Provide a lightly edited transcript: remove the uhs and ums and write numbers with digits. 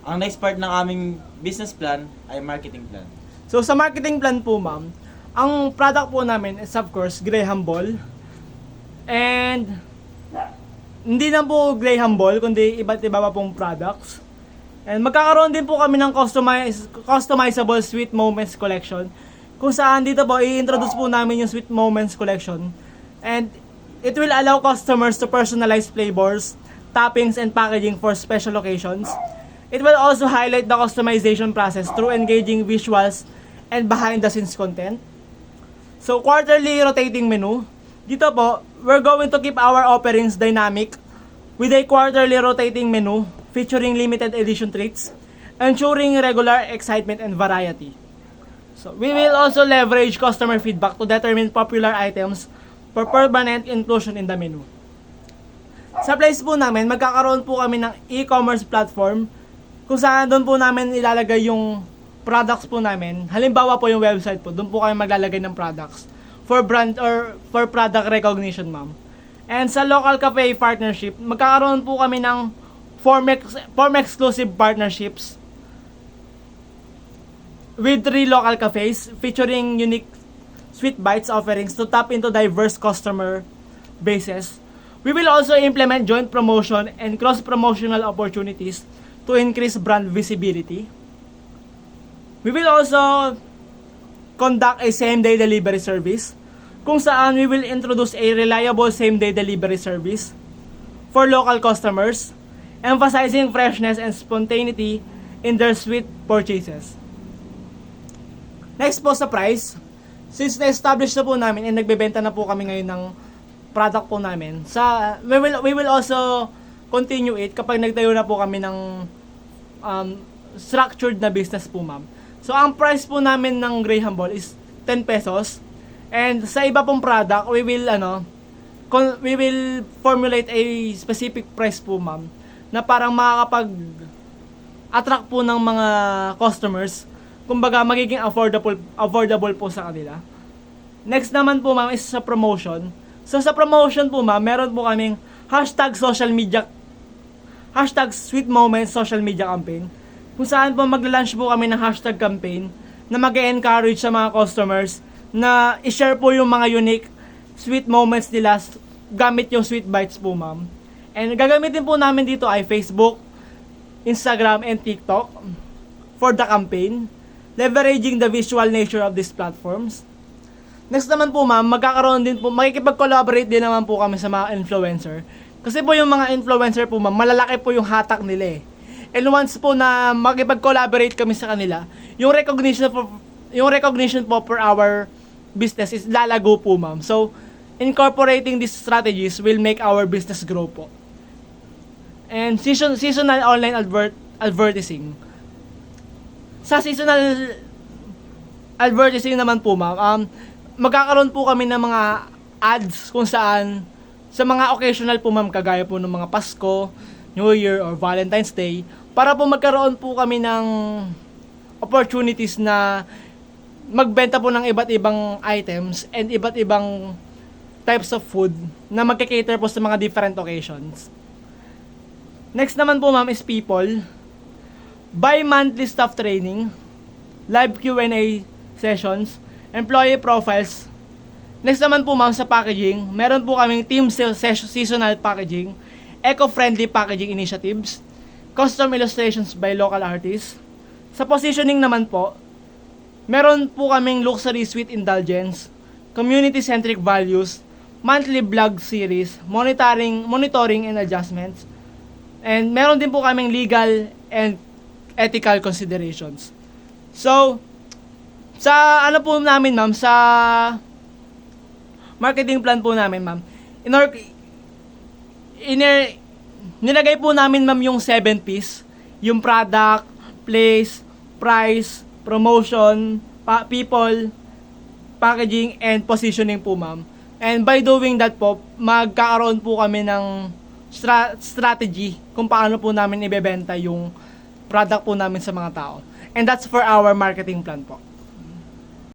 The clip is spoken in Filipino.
Ang next part ng aming business plan ay marketing plan. So sa marketing plan po ma'am, ang product po namin is of course Graham Ball. And hindi lang po Graham Ball, kundi iba't iba pa pong products. And magkakaroon din po kami ng customizable Sweet Moments Collection. Kung saan dito po, i-introduce po namin yung Sweet Moments Collection. And it will allow customers to personalize flavors, toppings, and packaging for special occasions. It will also highlight the customization process through engaging visuals and behind-the-scenes content. So, quarterly rotating menu. Dito po, we're going to keep our offerings dynamic with a quarterly rotating menu featuring limited edition treats, ensuring regular excitement and variety. So, we will also leverage customer feedback to determine popular items for permanent inclusion in the menu. Sa place po namin, magkakaroon po kami ng e-commerce platform kung saan doon po namin ilalagay yung products po namin. Halimbawa po yung website po, doon po kami maglalagay ng products for brand or for product recognition, ma'am. And sa local cafe partnership, magkakaroon po kami ng form exclusive partnerships with 3 local cafes featuring unique sweet bites offerings to tap into diverse customer bases. We will also implement joint promotion and cross-promotional opportunities to increase brand visibility. We will also conduct a same-day delivery service kung saan we will introduce a reliable same-day delivery service for local customers, emphasizing freshness and spontaneity in their sweet purchases. Next po sa price, since na-establish na po namin and nagbebenta na po kami ngayon ng product po namin, we will also continue it kapag nagtayo na po kami ng structured na business po, ma'am. So, ang price po namin ng Graham Ball is 10 pesos. And sa iba pong product, we will formulate a specific price po, ma'am, na parang makakapag-attract po ng mga customers. Kumbaga, magiging affordable po sa kanila. Next naman po, ma'am, is sa promotion. So, sa promotion po, ma'am, meron po kaming hashtag Sweet Moments social media campaign, kung saan po magla-launch po kami ng hashtag campaign na mag-encourage sa mga customers na i-share po yung mga unique sweet moments nila gamit yung sweet bites po, ma'am. And gagamitin po namin dito ay Facebook, Instagram, and TikTok for the campaign, leveraging the visual nature of these platforms. Next naman po, ma'am, makikipag-collaborate din naman po kami sa mga influencer. Kasi po yung mga influencer po, ma'am, malalaki po yung hatak nila eh. And once po na makipag-collaborate kami sa kanila, yung recognition po for our business is lalago po, ma'am. So, incorporating these strategies will make our business grow po. And seasonal online advertising. Sa seasonal advertising naman po, ma'am, magkakaroon po kami ng mga ads kung saan sa mga occasional po, ma'am, kagaya po ng mga Pasko, New Year, or Valentine's Day, para po magkaroon po kami ng opportunities na magbenta po ng iba't ibang items and iba't ibang types of food na magkikater po sa mga different occasions. Next naman po, ma'am, is people. Bi-monthly staff training, live Q&A sessions, employee profiles. Next naman po, ma'am, sa packaging, meron po kaming team seasonal packaging, eco-friendly packaging initiatives, custom illustrations by local artists. Sa positioning naman po, meron po kaming luxury sweet indulgence, community-centric values, monthly vlog series, monitoring and adjustments, and meron din po kaming legal and ethical considerations. So, sa ano po namin, ma'am, sa marketing plan po namin, ma'am, nilagay po namin, ma'am, yung 7 P's, yung product, place, price, promotion, people, packaging, and positioning po, ma'am. And by doing that po, magkakaroon po kami ng strategy kung paano po namin ibebenta yung product po namin sa mga tao. And that's for our marketing plan po.